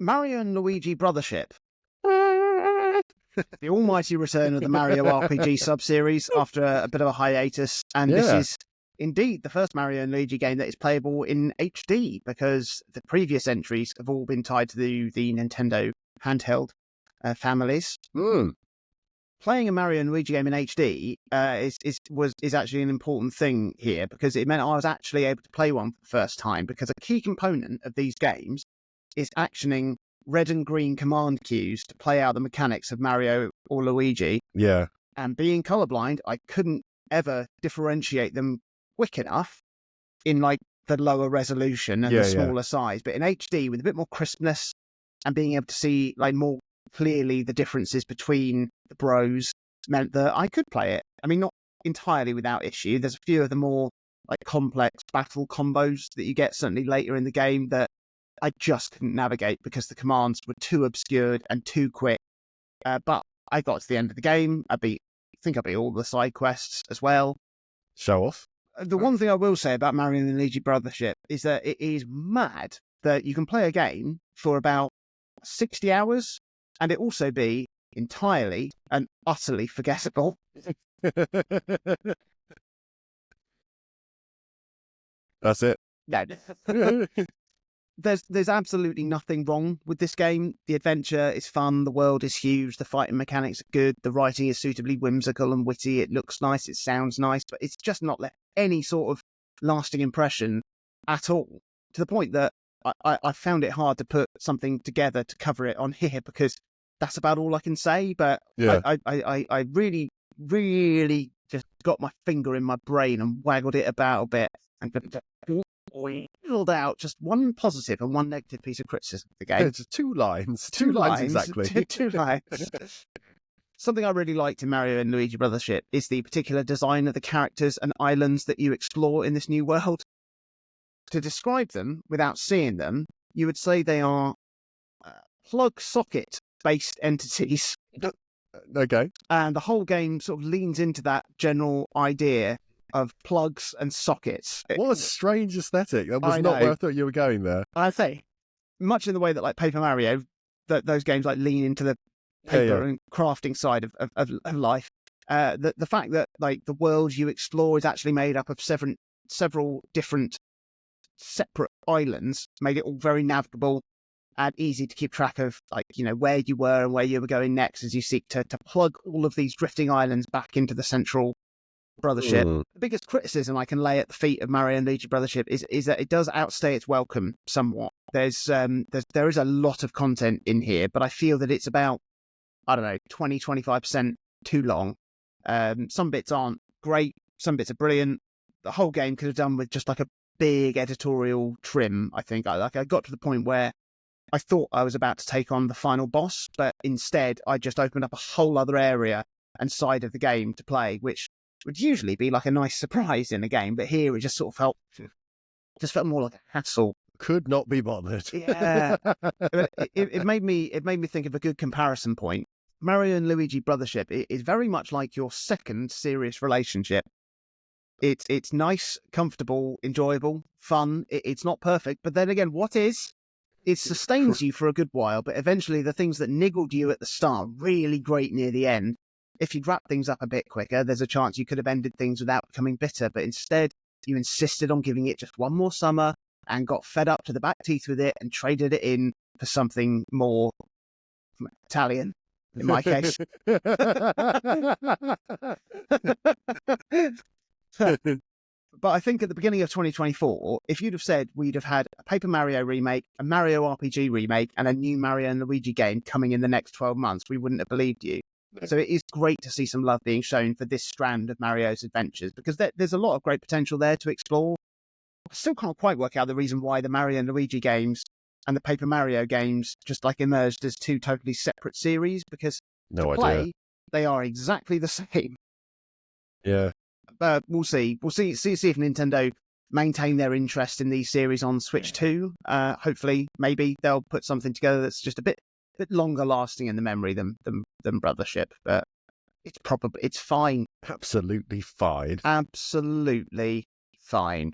Mario and Luigi Brothership. The almighty return of the Mario RPG sub-series after a bit of a hiatus. And this is indeed the first Mario and Luigi game that is playable in HD, because the previous entries have all been tied to the Nintendo handheld families. Playing a Mario and Luigi game in HD is actually an important thing here, because it meant I was actually able to play one for the first time, because a key component of these games is actioning red and green command cues to play out the mechanics of Mario or Luigi. Yeah. And being colorblind, I couldn't ever differentiate them quick enough in like the lower resolution and the smaller size. But in HD, with a bit more crispness and being able to see like more clearly the differences between the bros, meant that I could play it. I mean, not entirely without issue. There's a few of the more like complex battle combos that you get certainly later in the game that I just couldn't navigate because the commands were too obscured and too quick. But I got to the end of the game. I think I beat all the side quests as well. Show off. The one thing I will say about Mario and Luigi Brothership is that it is mad that you can play a game for about 60 hours and it also be entirely and utterly forgettable. That's it. No. There's absolutely nothing wrong with this game. The adventure is fun, the world is huge, the fighting mechanics are good, the writing is suitably whimsical and witty, it looks nice, it sounds nice, but it's just not left any sort of lasting impression at all, to the point that I found it hard to put something together to cover it on here, because that's about all I can say. But I really, really just got my finger in my brain and waggled it about a bit and pulled out just one positive and one negative piece of criticism of the game. It's two lines exactly. Two lines. Something I really liked in Mario and Luigi Brothership is the particular design of the characters and islands that you explore in this new world. To describe them without seeing them, you would say they are plug-socket-based entities. Okay. And the whole game sort of leans into that general idea of plugs and sockets. What a strange aesthetic. That was not where I thought you were going there. I say, much in the way that like Paper Mario, those games like lean into the paper and crafting side of life. The fact that like the world you explore is actually made up of several different separate islands made it all very navigable and easy to keep track of, like, you know, where you were and where you were going next as you seek to plug all of these drifting islands back into the central Brothership. The biggest criticism I can lay at the feet of Mario and Luigi Brothership is that it does outstay its welcome somewhat. There is a lot of content in here, but I feel that it's about, I don't know, 20-25% too long. Some bits aren't great, some bits are brilliant. The whole game could have done with just like a big editorial trim, I think. I got to the point where I thought I was about to take on the final boss, but instead I just opened up a whole other area and side of the game to play, which would usually be like a nice surprise in a game, but here it just sort of felt more like a hassle. Could not be bothered. Yeah. it made me think of a good comparison point. Mario and Luigi Brothership is very much like your second serious relationship. It's nice, comfortable, enjoyable, fun. It's not perfect, but then again, what is? It sustains you for a good while, but eventually the things that niggled you at the start really great near the end. If you'd wrap things up a bit quicker, there's a chance you could have ended things without becoming bitter, but instead you insisted on giving it just one more summer and got fed up to the back teeth with it and traded it in for something more Italian, in my case. But I think at the beginning of 2024, if you'd have said we'd have had a Paper Mario remake, a Mario RPG remake, and a new Mario and Luigi game coming in the next 12 months, we wouldn't have believed you. No. So it is great to see some love being shown for this strand of Mario's adventures, because there's a lot of great potential there to explore. I still can't quite work out the reason why the Mario and Luigi games and the Paper Mario games just like emerged as two totally separate series, because they are exactly the same. Yeah. But we'll see. We'll see if Nintendo maintain their interest in these series on Switch 2. Hopefully, maybe they'll put something together that's just a bit longer lasting in the memory than Brothership. But it's fine. Absolutely fine. Absolutely fine.